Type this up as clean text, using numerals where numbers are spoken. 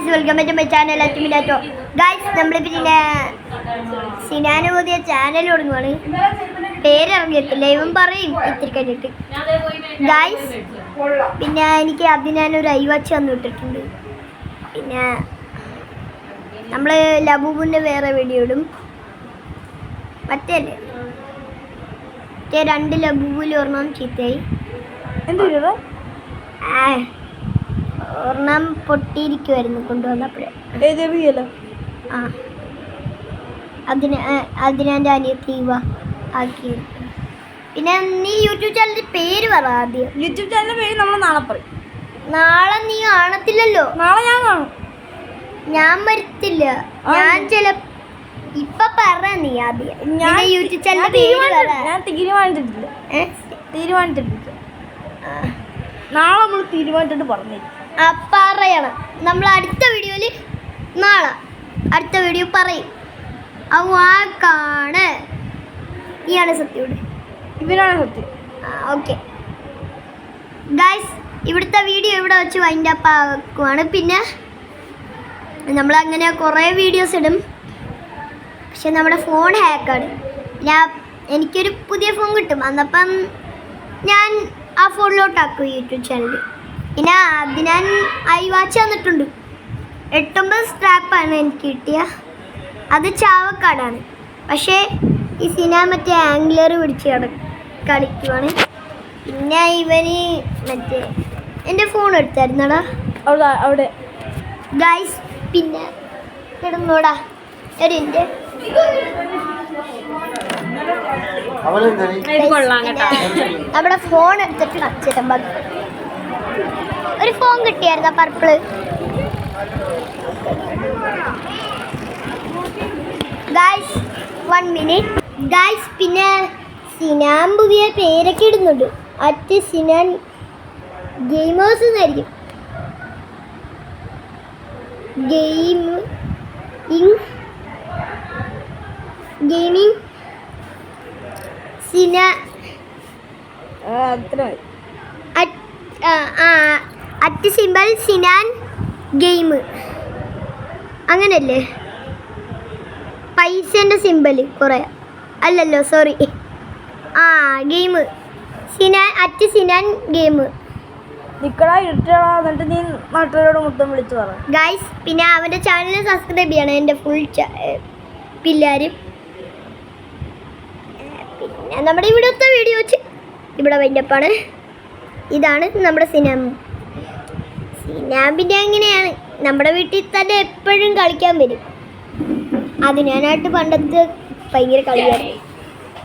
Guys welcome to my channel അച്ചുമിനാറ്റോ. Guys നമ്മൾ പിന്നെ സിനാന് പുതിയ ചാനൽ തുടങ്ങുവാണ്. പേരിറങ്ങിയിട്ടില്ല, ഇവൻ പറയും ഇത്തിരി കഴിഞ്ഞിട്ട്. ഗൈസ് പിന്നെ എനിക്ക് അതിനൊരു ഐവാച്ച് വന്നു വിട്ടിട്ടുണ്ട്. പിന്നെ നമ്മൾ ലബൂബിൻ്റെ വേറെ വീഡിയോ ഇടും. മറ്റേ 2 ലബൂബിൽ ഒരെണ്ണം ചീത്തയായി. എന്ത് ഒരെണ്ണം പൊട്ടിയിരിക്കുമായിരുന്നു കൊണ്ടുവന്നപ്പോഴേ. ആ അതിനെൻ്റെ അനിയത്തീവ ആക്കി. പിന്നെ നീ യൂട്യൂബ് ചാനലിൻ്റെ പേര് പറ ആദ്യം. യൂട്യൂബ് ചാനലിന്റെ പേര് നമ്മൾ നാളെ പറയും. നാളെ നീ കാണത്തില്ലല്ലോ. നാളെ ഞാൻ കാണും. ഞാൻ വരത്തില്ല. ഞാൻ ഇപ്പൊ പറ നീ ആദ്യം. ഞാൻ യൂട്യൂബ് ചാനലിന്റെ പേര് പറ. ഞാൻ തീരുമാനിച്ചിട്ടില്ല. നാളെ നമ്മൾ തീരുമാനിച്ചിട്ട് പറഞ്ഞു പറയണം. നമ്മൾ അടുത്ത വീഡിയോയിൽ നാളെ അടുത്ത വീഡിയോ പറയും. ആ വാക്കാണ് നീയാണ് സത്യോട്. ഇവനാണ് സത്യം. ഓക്കെ ഗൈസ്, ഇവിടുത്തെ വീഡിയോ ഇവിടെ വെച്ച് വൈൻഡ് അപ്പ് ആക്കുവാണ്. പിന്നെ നമ്മളങ്ങനെ കുറേ വീഡിയോസ് ഇടും. പക്ഷെ നമ്മുടെ ഫോൺ ഹാക്കാണ്. എനിക്കൊരു പുതിയ ഫോൺ കിട്ടും, അന്നപ്പം ഞാൻ ആ ഫോണിലോട്ടാക്കും യൂട്യൂബ് ചാനൽ. പിന്നെ ഞാൻ ഐവാച്ച് തന്നിട്ടുണ്ട്. 8-9 സ്ട്രാപ്പാണ് എനിക്ക് കിട്ടിയ. അത് ചാവക്കാടാണ്. പക്ഷേ ഈ മറ്റേ ആംഗ്ലർ പിടിച്ച് കളിക്കുവാണ്. പിന്നെ ഇവന് മറ്റേ എൻ്റെ ഫോൺ എടുത്തായിരുന്നടാ അവിടെ. ഗൈസ് പിന്നെ കിടന്നോടാ എൻ്റെ നമ്മുടെ ഫോൺ എടുത്തിട്ട് കച്ചിരം ഒരു ഫോൺ കിട്ടിയായിരുന്നു പർപ്പിള്. Guys 1 minute guys. പിന്നെ സിനാൻ പുതിയ പേരൊക്കെ ഇടുന്നുണ്ട്. സിനാൻ ഗെയിമേഴ്സ് എന്നായിരിക്കും. ഗെയിമിംഗ് സിമ്പൽ സിനാൻ ഗെയിം അങ്ങനല്ലേ? പൈസേൻ്റെ സിമ്പൽ കുറേ അല്ലല്ലോ, സോറി. Game Sinan game. എന്നിട്ട് നീ നാട്ടുകാരോട് മൊത്തം വിളിച്ചു പറ ഗൈസ്. പിന്നെ അവൻ്റെ ചാനൽ സബ്സ്ക്രൈബ് ചെയ്യണം, എൻ്റെ ഫുൾ പിള്ളേരും. പിന്നെ നമ്മുടെ ഇവിടുത്തെ വീഡിയോ വെച്ച് ഇവിടെ വൈൻഡപ്പാണ്. ഇതാണ് നമ്മുടെ സിനാം. പിന്നെ എങ്ങനെയാണ് നമ്മുടെ വീട്ടിൽ തന്നെ എപ്പോഴും കളിക്കാൻ വരും. അത് ഞാനായിട്ട് പണ്ടത്തെ ഭയങ്കര കളിയായിരുന്നു.